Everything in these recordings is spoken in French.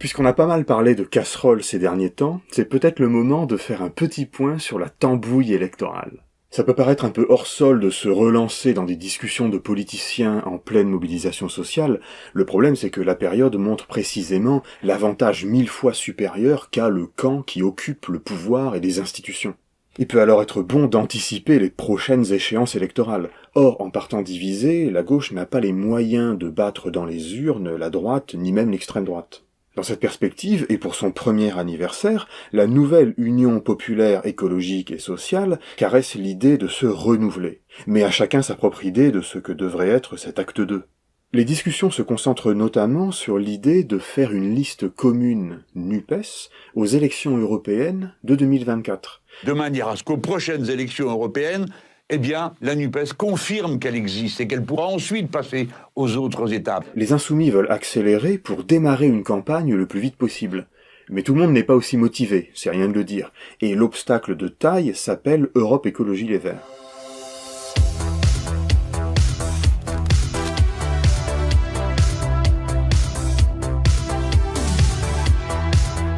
Puisqu'on a pas mal parlé de casserole ces derniers temps, c'est peut-être le moment de faire un petit point sur la tambouille électorale. Ça peut paraître un peu hors sol de se relancer dans des discussions de politiciens en pleine mobilisation sociale. Le problème, c'est que la période montre précisément l'avantage 1000 fois supérieur qu'a le camp qui occupe le pouvoir et les institutions. Il peut alors être bon d'anticiper les prochaines échéances électorales. Or, en partant divisée, la gauche n'a pas les moyens de battre dans les urnes la droite, ni même l'extrême droite. Dans cette perspective, et pour son premier anniversaire, la nouvelle Union populaire écologique et sociale caresse l'idée de se renouveler. Mais à chacun sa propre idée de ce que devrait être cet acte 2. Les discussions se concentrent notamment sur l'idée de faire une liste commune NUPES aux élections européennes de 2024. De manière à ce qu'aux prochaines élections européennes, eh bien, la NUPES confirme qu'elle existe et qu'elle pourra ensuite passer aux autres étapes. Les Insoumis veulent accélérer pour démarrer une campagne le plus vite possible. Mais tout le monde n'est pas aussi motivé, c'est rien de le dire. Et l'obstacle de taille s'appelle Europe Écologie Les Verts.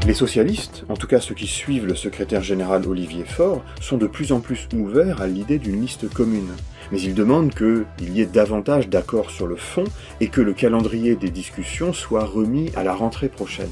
Les socialistes, en tout cas ceux qui suivent le secrétaire général Olivier Faure, sont de plus en plus ouverts à l'idée d'une liste commune. Mais ils demandent qu'il y ait davantage d'accords sur le fond et que le calendrier des discussions soit remis à la rentrée prochaine.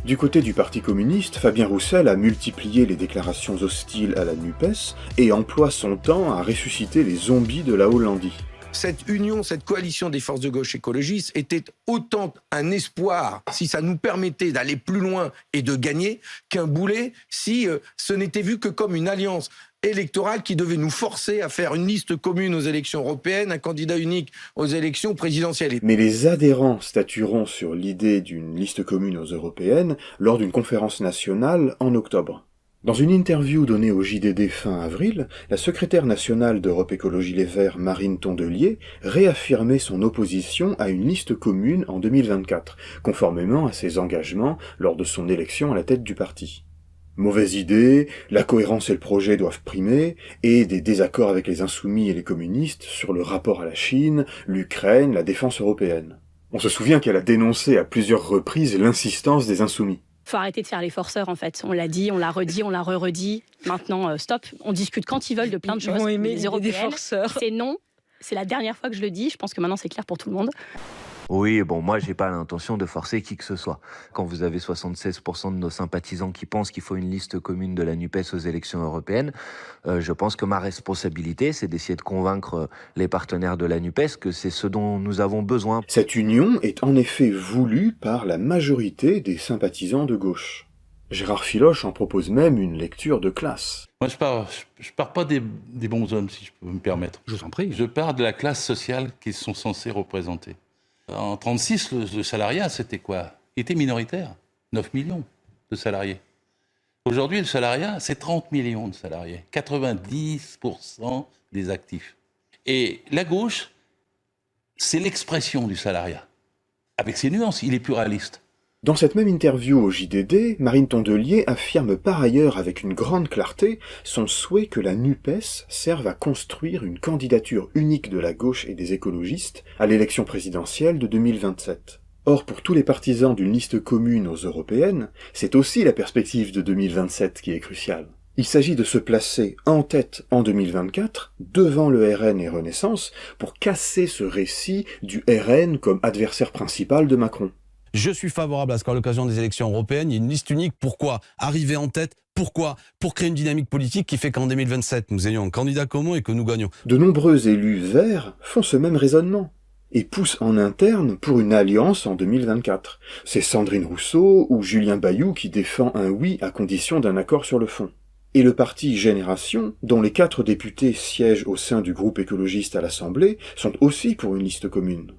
Du côté du Parti communiste, Fabien Roussel a multiplié les déclarations hostiles à la NUPES et emploie son temps à ressusciter les zombies de la Hollandie. Cette union, cette coalition des forces de gauche écologistes était autant un espoir, si ça nous permettait d'aller plus loin et de gagner, qu'un boulet si ce n'était vu que comme une alliance électorale qui devait nous forcer à faire une liste commune aux élections européennes, un candidat unique aux élections présidentielles. Mais les adhérents statueront sur l'idée d'une liste commune aux européennes lors d'une conférence nationale en octobre. Dans une interview donnée au JDD fin avril, la secrétaire nationale d'Europe Écologie Les Verts, Marine Tondelier, réaffirmait son opposition à une liste commune en 2024, conformément à ses engagements lors de son élection à la tête du parti. Mauvaise idée, la cohérence et le projet doivent primer, et des désaccords avec les insoumis et les communistes sur le rapport à la Chine, l'Ukraine, la défense européenne. On se souvient qu'elle a dénoncé à plusieurs reprises l'insistance des insoumis. Faut arrêter de faire les forceurs, en fait. On l'a dit, on l'a redit, on l'a re-redit. Maintenant, stop. On discute quand ils veulent de plein de choses. Les européennes, forceurs. c'est non. C'est la dernière fois que je le dis. Je pense que maintenant, c'est clair pour tout le monde. Oui, bon, moi, j'ai pas l'intention de forcer qui que ce soit. Quand vous avez 76% de nos sympathisants qui pensent qu'il faut une liste commune de la NUPES aux élections européennes, je pense que ma responsabilité, c'est d'essayer de convaincre les partenaires de la NUPES que c'est ce dont nous avons besoin. Cette union est en effet voulue par la majorité des sympathisants de gauche. Gérard Filoche en propose même une lecture de classe. Moi, je pars pas des bons hommes, si je peux me permettre. Je vous en prie. Je pars de la classe sociale qu'ils sont censés représenter. En 1936, le salariat, c'était quoi? Il était minoritaire. 9 millions de salariés. Aujourd'hui, le salariat, c'est 30 millions de salariés. 90% des actifs. Et la gauche, c'est l'expression du salariat. Avec ses nuances, il est pluraliste. Dans cette même interview au JDD, Marine Tondelier affirme par ailleurs avec une grande clarté son souhait que la NUPES serve à construire une candidature unique de la gauche et des écologistes à l'élection présidentielle de 2027. Or, pour tous les partisans d'une liste commune aux européennes, c'est aussi la perspective de 2027 qui est cruciale. Il s'agit de se placer en tête en 2024, devant le RN et Renaissance, pour casser ce récit du RN comme adversaire principal de Macron. Je suis favorable à ce qu'à l'occasion des élections européennes, il y ait une liste unique. Pourquoi? Arriver en tête. Pourquoi? Pour créer une dynamique politique qui fait qu'en 2027, nous ayons un candidat commun et que nous gagnons. De nombreux élus verts font ce même raisonnement et poussent en interne pour une alliance en 2024. C'est Sandrine Rousseau ou Julien Bayou qui défend un oui à condition d'un accord sur le fond. Et le parti Génération, dont les 4 députés siègent au sein du groupe écologiste à l'Assemblée, sont aussi pour une liste commune.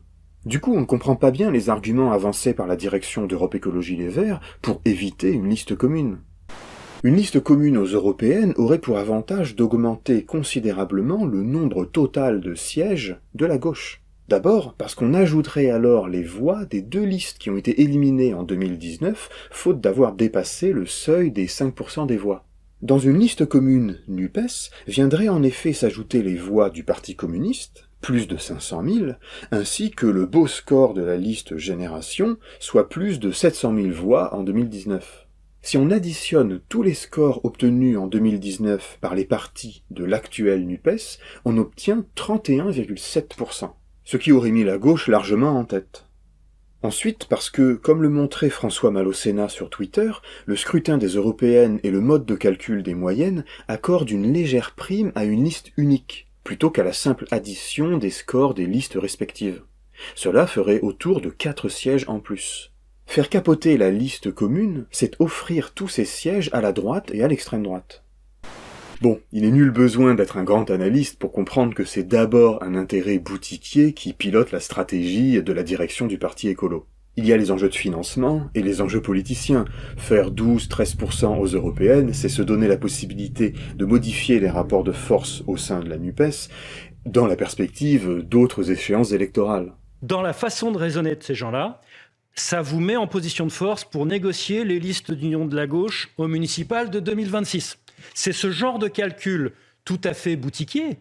Du coup, on ne comprend pas bien les arguments avancés par la direction d'Europe Écologie Les Verts pour éviter une liste commune. Une liste commune aux européennes aurait pour avantage d'augmenter considérablement le nombre total de sièges de la gauche. D'abord, parce qu'on ajouterait alors les voix des 2 listes qui ont été éliminées en 2019, faute d'avoir dépassé le seuil des 5% des voix. Dans une liste commune NUPES, viendraient en effet s'ajouter les voix du Parti communiste, plus de 500 000, ainsi que le beau score de la liste Génération, soit plus de 700 000 voix en 2019. Si on additionne tous les scores obtenus en 2019 par les partis de l'actuelle NUPES, on obtient 31,7%, ce qui aurait mis la gauche largement en tête. Ensuite, parce que, comme le montrait François Malocena sur Twitter, le scrutin des européennes et le mode de calcul des moyennes accordent une légère prime à une liste unique, plutôt qu'à la simple addition des scores des listes respectives. Cela ferait autour de 4 sièges en plus. Faire capoter la liste commune, c'est offrir tous ces sièges à la droite et à l'extrême droite. Bon, il n'est nul besoin d'être un grand analyste pour comprendre que c'est d'abord un intérêt boutiquier qui pilote la stratégie de la direction du parti écolo. Il y a les enjeux de financement et les enjeux politiciens. Faire 12-13% aux européennes, c'est se donner la possibilité de modifier les rapports de force au sein de la NUPES dans la perspective d'autres échéances électorales. Dans la façon de raisonner de ces gens-là, ça vous met en position de force pour négocier les listes d'union de la gauche au municipal de 2026. C'est ce genre de calcul tout à fait boutiquier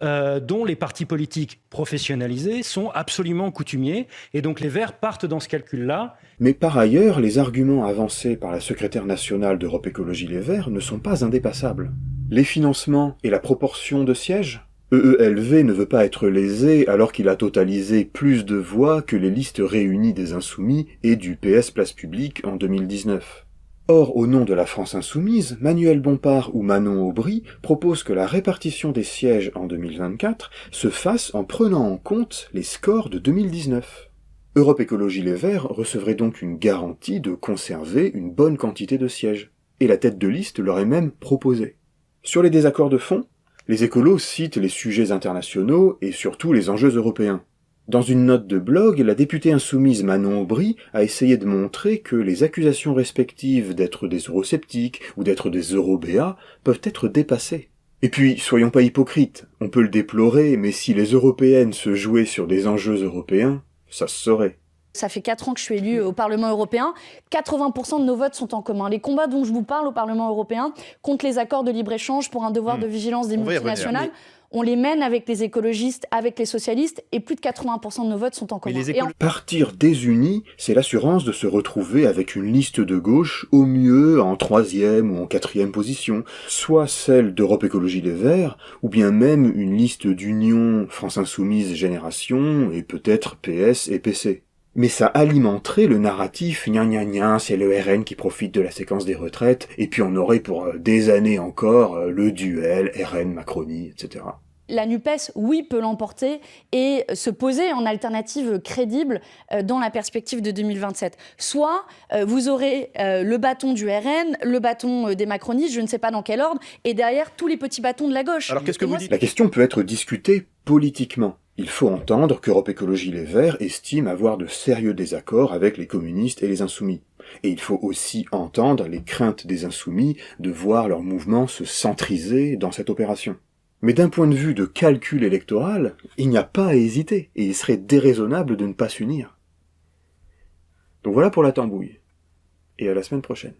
dont les partis politiques professionnalisés sont absolument coutumiers, et donc les Verts partent dans ce calcul-là. Mais par ailleurs, les arguments avancés par la secrétaire nationale d'Europe Écologie Les Verts ne sont pas indépassables. Les financements et la proportion de sièges ? EELV ne veut pas être lésé alors qu'il a totalisé plus de voix que les listes réunies des Insoumis et du PS Place Publique en 2019. Or, au nom de la France Insoumise, Manuel Bompard ou Manon Aubry proposent que la répartition des sièges en 2024 se fasse en prenant en compte les scores de 2019. Europe Écologie Les Verts recevrait donc une garantie de conserver une bonne quantité de sièges, et la tête de liste leur est même proposée. Sur les désaccords de fond, les écolos citent les sujets internationaux et surtout les enjeux européens. Dans une note de blog, la députée insoumise Manon Aubry a essayé de montrer que les accusations respectives d'être des eurosceptiques ou d'être des eurobéats peuvent être dépassées. Et puis, soyons pas hypocrites, on peut le déplorer, mais si les européennes se jouaient sur des enjeux européens, ça se saurait. Ça fait 4 ans que je suis élue au Parlement européen. 80% de nos votes sont en commun. Les combats dont je vous parle au Parlement européen contre les accords de libre-échange pour un devoir de vigilance des multinationales, on les mène avec les écologistes, avec les socialistes, et plus de 80% de nos votes sont en commun. Partir désunis, c'est l'assurance de se retrouver avec une liste de gauche au mieux en 3e ou en 4e position, soit celle d'Europe Écologie Les Verts, ou bien même une liste d'union France Insoumise Génération, et peut-être PS et PC. Mais ça alimenterait le narratif « gna gna gna, c'est le RN qui profite de la séquence des retraites », et puis on aurait pour des années encore le duel RN-Macronie, etc. La NUPES, oui, peut l'emporter et se poser en alternative crédible dans la perspective de 2027. Soit vous aurez le bâton du RN, le bâton des macronistes, je ne sais pas dans quel ordre, et derrière tous les petits bâtons de la gauche. Alors qu'est-ce que vous dites ? La question peut être discutée politiquement. Il faut entendre qu'Europe Écologie Les Verts estime avoir de sérieux désaccords avec les communistes et les insoumis. Et il faut aussi entendre les craintes des insoumis de voir leur mouvement se centriser dans cette opération. Mais d'un point de vue de calcul électoral, il n'y a pas à hésiter, et il serait déraisonnable de ne pas s'unir. Donc voilà pour la tambouille. Et à la semaine prochaine.